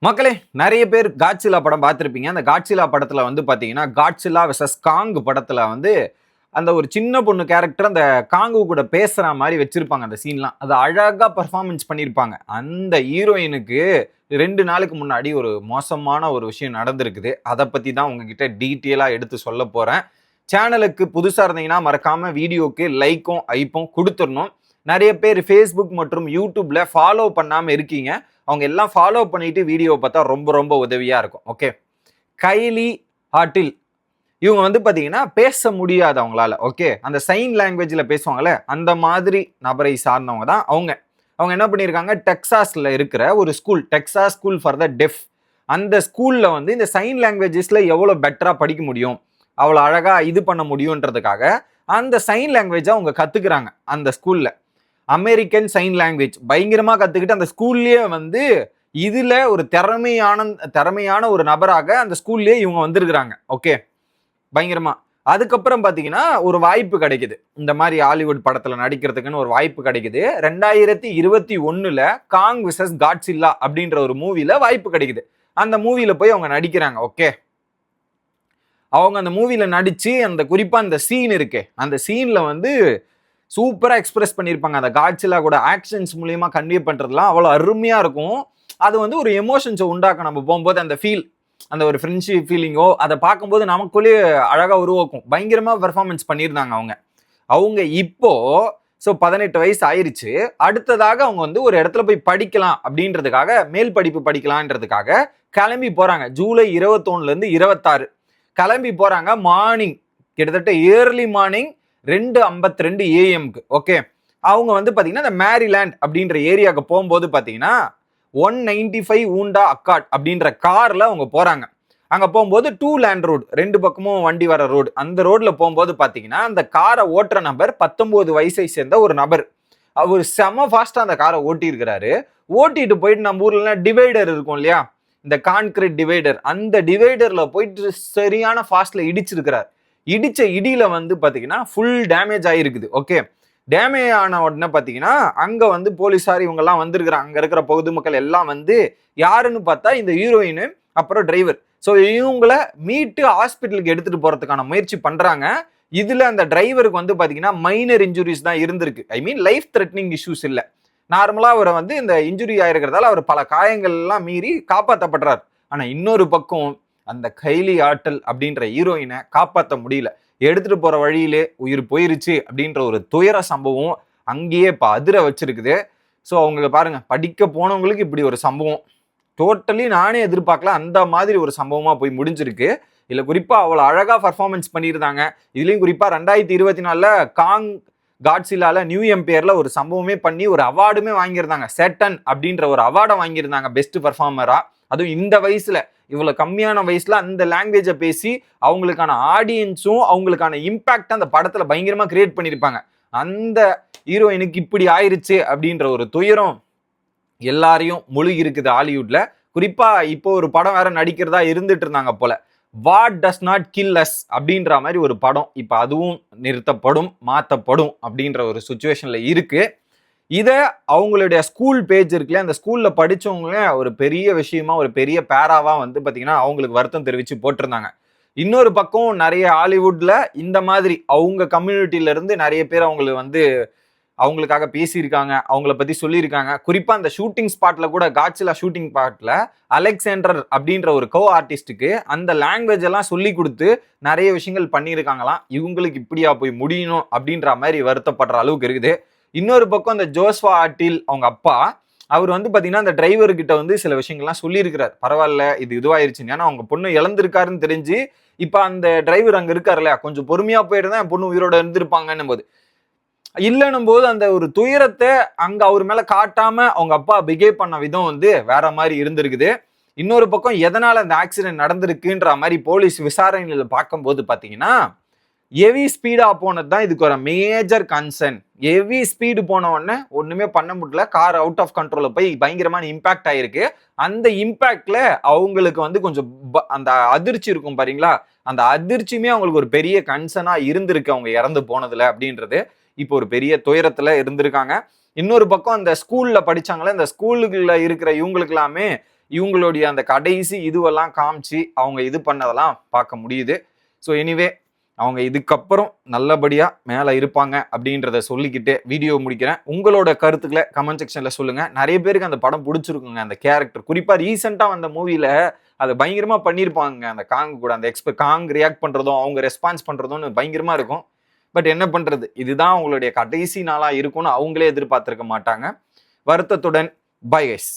மக்களே, நெறைய பேர் காட்சிலா படம் பார்த்திருப்பீங்க. அந்த காட்சிலா படத்துல வந்து பார்த்தீங்கன்னா, காட்சிலா வெர்சஸ் காங் படத்துல வந்து, அந்த ஒரு சின்ன பொண்ணு கேரக்டர் அந்த காங்கு கூட பேசுற மாரி வச்சிருப்பாங்க அந்த சீன்லாம். அது அழகா பெர்ஃபார்மன்ஸ் பண்ணியிருப்பாங்க. அந்த ஹீரோயினுக்கு 2 நாளுக்கு முன்னாடி ஒரு மோசமான ஒரு விஷயம் நடந்திருக்குது. அத பத்தி தான் உங்ககிட்ட டீட்டெயிலா எடுத்து சொல்லப் போறேன். சேனலுக்கு புதுசா இருந்தீங்கன்னா, மறக்காம வீடியோக்கு லைக்கும், ஹைப்பும் குடுத்துறணும். நெறைய பேர் Facebook மற்றும் YouTubeல ஃபாலோ பண்ணாம இருக்கீங்க. அவங்க எல்லாம் ஃபாலோ பண்ணிட்டு வீடியோவை பார்த்தா ரொம்ப ரொம்ப உதவியா இருக்கும். ஓகே. கைலி ஹாட்டில் இவங்க வந்து பார்த்தீங்கன்னா பேச முடியாது அவங்களால. ஓகே. அந்த சைன் லாங்குவேஜ்ல பேசுவாங்கல்ல, அந்த மாதிரி நபரை சார்ந்தவங்க தான் அவங்க. அவங்க என்ன பண்ணியிருக்காங்க, டெக்சாஸ்ல இருக்கிற ஒரு school, Texas school for the def. அந்த ஸ்கூல்ல வந்து இந்த சைன் லாங்குவேஜஸ்ல எவ்வளோ பெட்டரா படிக்க முடியும், அவ்வளோ அழகா இது பண்ண முடியுன்றதுக்காக அந்த சைன் லாங்குவேஜை அவங்க கத்துக்கிறாங்க அந்த ஸ்கூல்ல. அமெரிக்கன் சைன் லாங்குவேஜ் பயங்கரமா கத்துக்கிட்டு அந்த ஸ்கூல்லயே வந்து இதுல ஒரு திறமையான ஒரு நபராக அந்த ஸ்கூல்லயே இவங்க வந்திருக்கிறாங்க. ஓகே, பயங்கரமா. அதுக்கப்புறம் பாத்தீங்கன்னா ஒரு வாய்ப்பு கிடைக்குது, இந்த மாதிரி ஹாலிவுட் படத்துல நடிக்கிறதுக்குன்னு ஒரு வாய்ப்பு கிடைக்குது. 2021ல காங் விசஸ் காட்சில்லா அப்படின்ற ஒரு மூவில வாய்ப்பு கிடைக்குது. அந்த மூவில போய் அவங்க நடிக்கிறாங்க. ஓகே, அவங்க அந்த மூவில நடிச்சு அந்த குறிப்பா அந்த சீன் இருக்கே, அந்த சீன்ல வந்து சூப்பரா எக்ஸ்பிரஸ் பண்ணியிருப்பாங்க. அந்த காட்சிலா கூட ஆக்ஷன்ஸ் மூலியமா கன்வே பண்றதுலாம் அவ்வளோ அருமையா இருக்கும். அது வந்து ஒரு எமோஷன்ஸை உண்டாக்கும். நம்ம போகும்போது அந்த ஃபீல், அந்த ஒரு ஃப்ரெண்ட்ஷிப் ஃபீலிங்கோ அதை பார்க்கும்போது நமக்குள்ளேயே அழகா உருவாக்கும். பயங்கரமா பெர்ஃபார்மன்ஸ் பண்ணியிருந்தாங்க அவங்க. அவங்க இப்போ 18 வயசு ஆயிருச்சு. அடுத்ததாக அவங்க வந்து ஒரு இடத்துல போய் படிக்கலாம் அப்படின்றதுக்காக, மேல் படிப்பு படிக்கலான்றதுக்காக கிளம்பி போறாங்க. ஜூலை 21ல இருந்து 26 கிளம்பி போறாங்க. மார்னிங், கிட்டத்தட்ட ஏர்லி மார்னிங் 2:52 AM. ஓகே, அவங்க வந்து பாத்தீங்கன்னா இந்த மேரிலாண்ட் அப்படின்ற ஏரியாவுக்கு போகும்போது பாத்தீங்கன்னா 195 ஊண்டா அக்காட் அப்படின்ற கார்ல அவங்க போறாங்க. அங்க போகும்போது 2 லேண்ட் ரோடு, 2 பக்கமும் வண்டி வர ரோடு. அந்த ரோட்ல போகும்போது பாத்தீங்கன்னா அந்த காரை ஓட்டுற நபர் 19 வயசை சேர்ந்த ஒரு நபர். அவர் செம ஃபாஸ்டா அந்த காரை ஓட்டி இருக்கிறாரு. ஓட்டிட்டு போயிட்டு நம்ம ஊர்ல டிவைடர் இருக்கும் இல்லையா, இந்த கான்கிரீட் டிவைடர், அந்த டிவைடர்ல போயிட்டு சரியான ஃபாஸ்ட்ல இடிச்சிருக்கிறார். இடிச்ச இடியில வந்து பாத்தீங்கன்னா ஃபுல் டேமேஜ் ஆயிருக்குது. ஓகே, டேமேஜ் ஆன உடனே பாத்தீங்கன்னா அங்க வந்து போலீஸார் இவங்க எல்லாம் வந்திருக்கிறாங்க. அங்க இருக்கிற பொதுமக்கள் எல்லாம் வந்து யாருன்னு பார்த்தா இந்த ஹீரோயின் அப்புறம் டிரைவர். ஸோ இவங்கள மீட்டு ஹாஸ்பிட்டலுக்கு எடுத்துட்டு போறதுக்கான முயற்சி பண்றாங்க. இதுல அந்த டிரைவருக்கு வந்து பாத்தீங்கன்னா மைனர் இன்ஜுரிஸ் தான் இருந்திருக்கு. ஐ மீன் லைஃப் த்ரெட்னிங் இஷ்யூஸ் இல்ல. நார்மலா அவரை வந்து இந்த இன்ஜுரி ஆயிருக்கிறதால அவர் பல காயங்கள் எல்லாம் மீறி காப்பாற்றப்படுறார். ஆனா இன்னொரு பக்கம் அந்த கைலி ஆட்டல் அப்படின்ற ஹீரோயினை காப்பாற்ற முடியல. எடுத்துட்டு போற வழியிலே உயிர் போயிருச்சு அப்படின்ற ஒரு துயர சம்பவம் அங்கேயே இப்ப அதிர வச்சிருக்குது. ஸோ அவங்க பாருங்க, படிக்க போனவங்களுக்கு இப்படி ஒரு சம்பவம் டோட்டலி நானே எதிர்பார்க்கல. அந்த மாதிரி ஒரு சம்பவமா போய் முடிஞ்சிருக்கு. இல்ல குறிப்பா அவ்வளவு அழகா பர்ஃபார்மன்ஸ் பண்ணியிருந்தாங்க. இதுலயும் குறிப்பா 2024ல காங் காட்சிலால நியூ எம்பையர்ல ஒரு சம்பவமே பண்ணி ஒரு அவார்டுமே வாங்கியிருந்தாங்க. சேட்டன் அப்படின்ற ஒரு அவார்டை வாங்கியிருந்தாங்க பெஸ்ட் பர்ஃபார்மரா. அதுவும் இந்த வயசுல, இவ்வளவு கம்மியான வயசுல அந்த லாங்குவேஜை பேசி அவங்களுக்கான ஆடியன்ஸும் அவங்களுக்கான இம்பாக்ட் அந்த படத்துல பயங்கரமா கிரியேட் பண்ணியிருப்பாங்க. அந்த ஹீரோயினுக்கு இப்படி ஆயிருச்சு அப்படின்ற ஒரு துயரம் எல்லாரையும் முழுகி இருக்குது ஹாலிவுட்ல. குறிப்பா இப்போ ஒரு படம் வேற நடிக்கிறதா இருந்துட்டு இருந்தாங்க போல, what does not kill us அப்படின்ற மாதிரி ஒரு படம். இப்ப அதுவும் நிறுத்தப்படும், மாத்தப்படும் அப்படின்ற ஒரு சுச்சுவேஷன்ல இருக்கு. இத அவங்களுடைய ஸ்கூல் பேஜ் இருக்குல்ல, அந்த ஸ்கூல்ல படிச்சவங்க ஒரு பெரிய விஷயமா, ஒரு பெரிய பேராவா வந்து பாத்தீங்கன்னா அவங்களுக்கு வருத்தம் தெரிவிச்சு போட்டிருந்தாங்க. இன்னொரு பக்கம் நிறைய ஹாலிவுட்ல இந்த மாதிரி அவங்க கம்யூனிட்டில இருந்து நிறைய பேர் அவங்களுக்கு வந்து அவங்களுக்காக பேசியிருக்காங்க, அவங்கள பத்தி சொல்லியிருக்காங்க. குறிப்பா அந்த ஷூட்டிங் ஸ்பாட்ல கூட, காட்சிலா ஷூட்டிங் ஸ்பாட்ல அலெக்சாண்டர் அப்படின்ற ஒரு கோ ஆர்டிஸ்டுக்கு அந்த லாங்குவேஜ் எல்லாம் சொல்லி கொடுத்து நிறைய விஷயங்கள் பண்ணியிருக்காங்களாம். இவங்களுக்கு இப்படியா போய் முடியணும் அப்படின்ற மாதிரி வருத்தப்படுற அளவுக்கு இருக்குது. இன்னொரு பக்கம் அந்த ஜோஸ்வா ஆட்டில் அவங்க அப்பா, அவர் வந்து பாத்தீங்கன்னா அந்த டிரைவர் கிட்ட வந்து சில விஷயங்கள்லாம் சொல்லியிருக்கிறார். பரவாயில்ல, இது இதுவாயிருச்சுன்னு. ஏன்னா அவங்க பொண்ணு இழந்திருக்காருன்னு தெரிஞ்சு இப்ப அந்த டிரைவர் அங்க இருக்காரு இல்லையா, கொஞ்சம் பொறுமையா போயிட்டு தான் என் பொண்ணு உயிரோட இருந்திருப்பாங்கன்னும் போது, இல்லைன்னும் போது அந்த ஒரு துயரத்தை அங்க அவர் மேல காட்டாம அவங்க அப்பா பிஹேவ் பண்ண விதம் வந்து வேற மாதிரி இருந்திருக்குது. இன்னொரு பக்கம் எதனால அந்த ஆக்சிடென்ட் நடந்திருக்குன்ற மாதிரி போலீஸ் விசாரணையில பார்க்கும்போது பாத்தீங்கன்னா ஹெவி ஸ்பீடா போனது தான் இதுக்கு ஒரு மேஜர் கன்சர்ன். ஹெவி ஸ்பீடு போன உடனே ஒண்ணுமே பண்ண முடியல, கார் அவுட் ஆஃப் கண்ட்ரோல போய் பயங்கரமான இம்பாக்ட் ஆயிருக்கு. அந்த இம்பாக்ட்ல அவங்களுக்கு வந்து கொஞ்சம் அந்த அதிர்ச்சி இருக்கும் பாருங்களா, அந்த அதிர்ச்சியுமே அவங்களுக்கு ஒரு பெரிய கன்சர்னா இருந்திருக்கு அவங்க இறந்து போனதுல அப்படின்றது. இப்போ ஒரு பெரிய துயரத்துல இருந்திருக்காங்க. இன்னொரு பக்கம் அந்த ஸ்கூல்ல படிச்சாங்களே, இந்த ஸ்கூலுக்குள்ள இருக்கிற இவங்களுக்கு எல்லாமே இவங்களுடைய அந்த கடைசி இதுவெல்லாம் காமிச்சு அவங்க இது பண்ணதெல்லாம் பார்க்க முடியுது. ஸோ எனிவே அவங்க இதுக்கப்புறம் நல்லபடியாக மேலே இருப்பாங்க அப்படின்றத சொல்லிக்கிட்டு வீடியோ முடிக்கிறேன். உங்களோட கருத்துக்களை கமெண்ட் செக்ஷனில் சொல்லுங்கள். நிறைய பேருக்கு அந்த படம் பிடிச்சிருக்குங்க, அந்த கேரக்டர். குறிப்பாக ரீசெண்டாக வந்த மூவியில் அதை பயங்கரமாக பண்ணியிருப்பாங்க. அந்த காங் கூட அந்த காங் ரியாக்ட் பண்ணுறதும் அவங்க ரெஸ்பான்ஸ் பண்ணுறதும்னு பயங்கரமாக இருக்கும். பட் என்ன பண்ணுறது, இதுதான் அவங்களுடைய கடைசி நாளாக இருக்கும்னு அவங்களே எதிர்பார்த்துருக்க மாட்டாங்க. வருத்தத்துடன் பை கைஸ்.